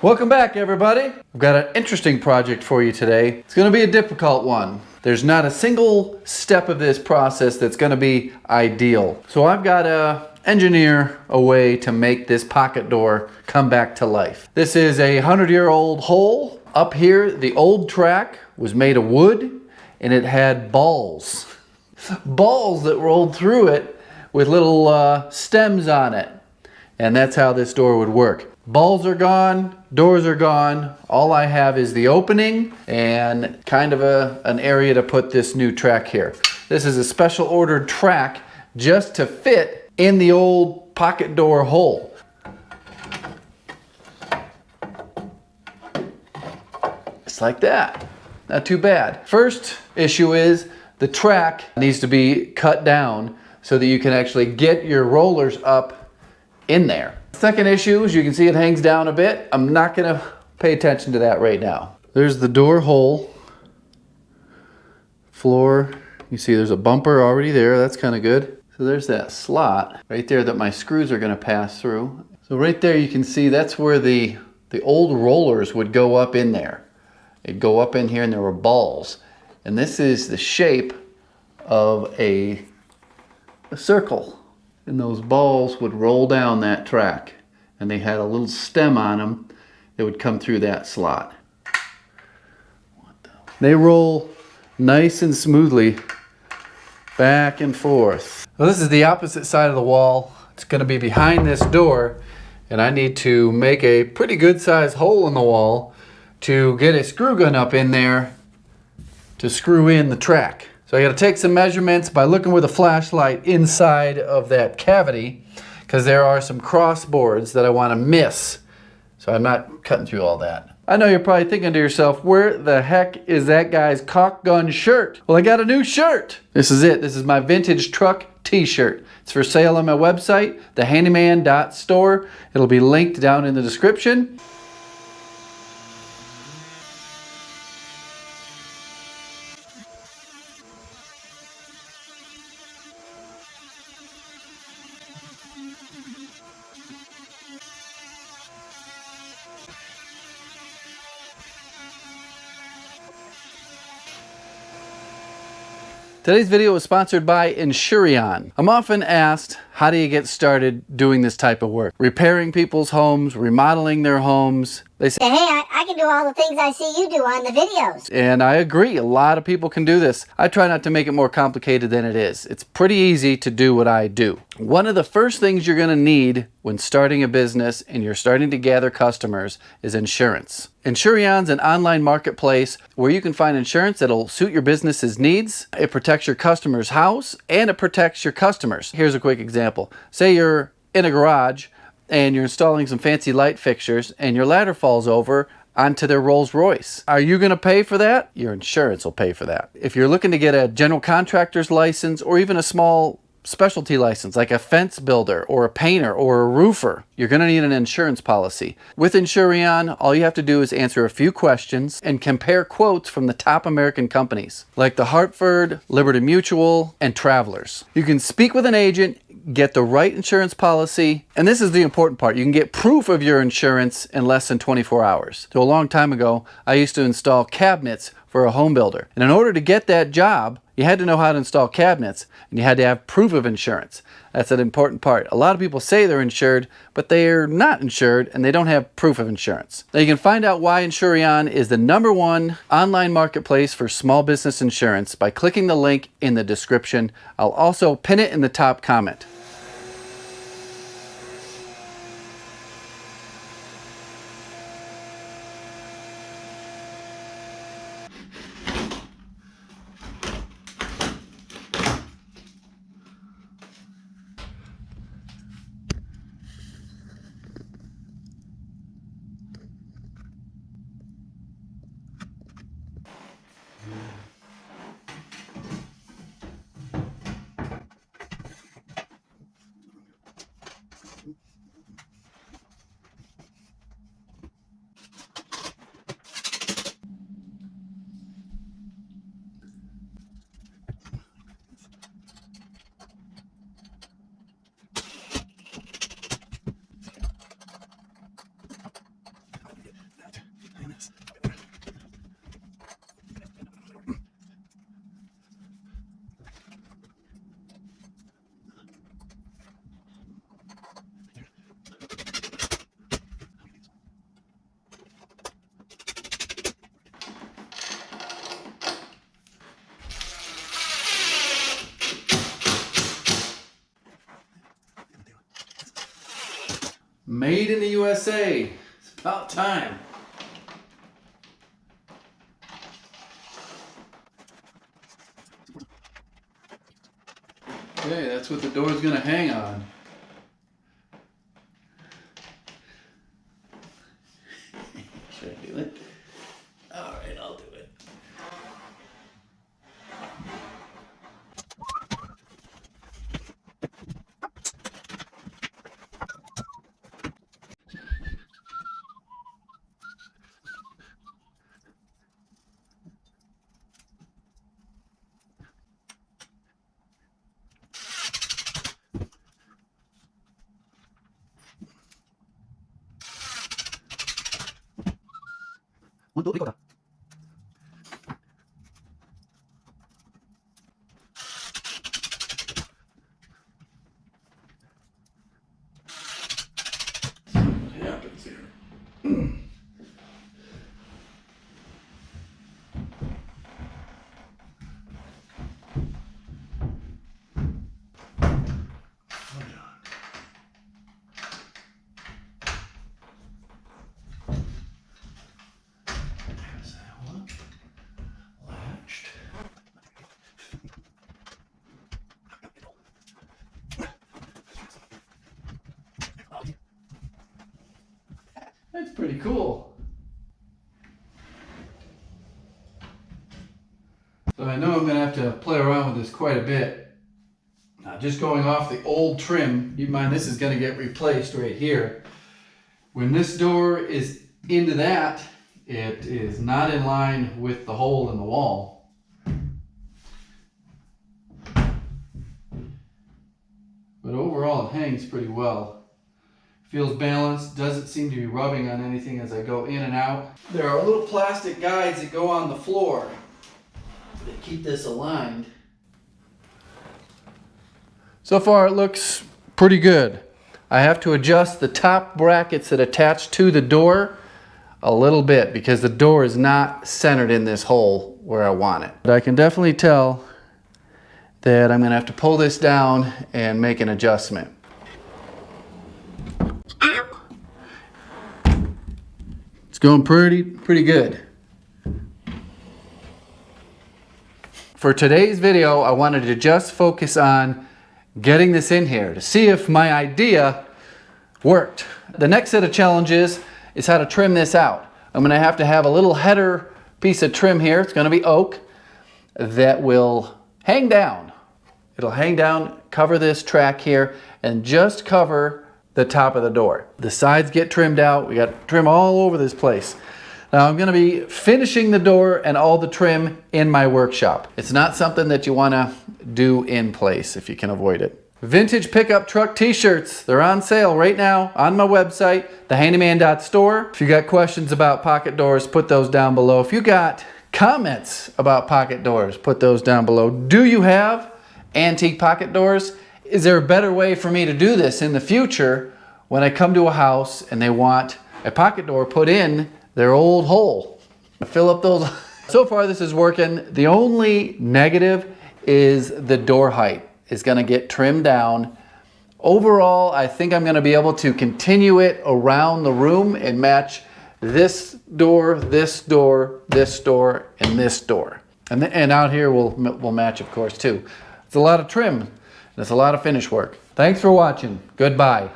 Welcome back, everybody. I've got an interesting project for you today. It's going to be a difficult one. There's not a single step of this process that's going to be ideal. So I've got to engineer a way to make this pocket door come back to life. This is a 100-year-old hole. Up here, the old track was made of wood and it had balls. Balls that rolled through it with little stems on it. And that's how this door would work. Balls are gone, doors are gone. All I have is the opening and kind of an area to put this new track here. This is a special ordered track just to fit in the old pocket door hole. Just like that. Not too bad. First issue is the track needs to be cut down so that you can actually get your rollers up in there. Second issue is you can see it hangs down a bit. I'm not going to pay attention to that right now. There's the door hole. Floor. You see there's a bumper already there. That's kind of good. So there's that slot right there that my screws are going to pass through. So right there you can see that's where the old rollers would go up in there. It'd go up in here and there were balls. And this is the shape of a circle. And those balls would roll down that track. And they had a little stem on them that would come through that slot. They roll nice and smoothly back and forth. Well, this is the opposite side of the wall. It's going to be behind this door. And I need to make a pretty good sized hole in the wall to get a screw gun up in there to screw in the track. So I got to take some measurements by looking with a flashlight inside of that cavity because there are some cross boards that I want to miss. So I'm not cutting through all that. I know you're probably thinking to yourself, where the heck is that guy's caulk gun shirt? Well, I got a new shirt. This is it. This is my vintage truck t-shirt. It's for sale on my website, thehandyman.store. It'll be linked down in the description. Today's video is sponsored by Insurion. I'm often asked, how do you get started doing this type of work? Repairing people's homes, remodeling their homes. They say, hey, I can do all the things I see you do on the videos. And I agree, a lot of people can do this. I try not to make it more complicated than it is. It's pretty easy to do what I do. One of the first things you're gonna need when starting a business and you're starting to gather customers is insurance. Insurion's an online marketplace where you can find insurance that'll suit your business's needs. It protects your customer's house and it protects your customers. Here's a quick example. Say you're in a garage and you're installing some fancy light fixtures and your ladder falls over onto their Rolls Royce. Are you going to pay for that? Your insurance will pay for that. If you're looking to get a general contractor's license or even a small specialty license like a fence builder or a painter or a roofer, you're going to need an insurance policy. With Insurion, all you have to do is answer a few questions and compare quotes from the top American companies like the Hartford, Liberty Mutual, and Travelers. You can speak with an agent, get the right insurance policy, and this is the important part. You can get proof of your insurance in less than 24 hours. So a long time ago, I used to install cabinets for a home builder. And in order to get that job, you had to know how to install cabinets and you had to have proof of insurance. That's an important part. A lot of people say they're insured, but they're not insured and they don't have proof of insurance. Now you can find out why Insurion is the #1 online marketplace for small business insurance by clicking the link in the description. I'll also pin it in the top comment. Made in the USA. It's about time. Okay, that's what the door's gonna hang on. Should I do it? All right, I'll do it. What happens here? How's that look? Latched. That's pretty cool. So I know I'm going to have to play around with this quite a bit. Now, just going off the old trim, keep in mind this is going to get replaced right here. When this door is into that, it is not in line with the hole in the wall. But overall it hangs pretty well. Feels balanced, doesn't seem to be rubbing on anything as I go in and out. There are little plastic guides that go on the floor that keep this aligned. So far it looks pretty good. I have to adjust the top brackets that attach to the door a little bit because the door is not centered in this hole where I want it. But I can definitely tell that I'm going to have to pull this down and make an adjustment. It's going pretty good. For today's video, I wanted to just focus on getting this in here to see if my idea worked. The next set of challenges is how to trim this out. I'm going to have a little header piece of trim here. It's going to be oak that will hang down. It'll hang down, cover this track here, and just cover the top of the door. The sides get trimmed out. We got trim all over this place. Now I'm going to be finishing the door and all the trim in my workshop. It's not something that you want to do in place if you can avoid it. Vintage pickup truck t-shirts. They're on sale right now on my website, thehandyman.store. If you got questions about pocket doors, put those down below. If you got comments about pocket doors, put those down below. Do you have antique pocket doors? Is there a better way for me to do this in the future when I come to a house and they want a pocket door put in their old hole? Fill up those. So far this is working. The only negative is the door height is going to get trimmed down. Overall, I think I'm going to be able to continue it around the room and match this door, this door, this door, and this door. And out here we'll match, of course, too. It's a lot of trim. It's a lot of finish work. Thanks for watching. Goodbye.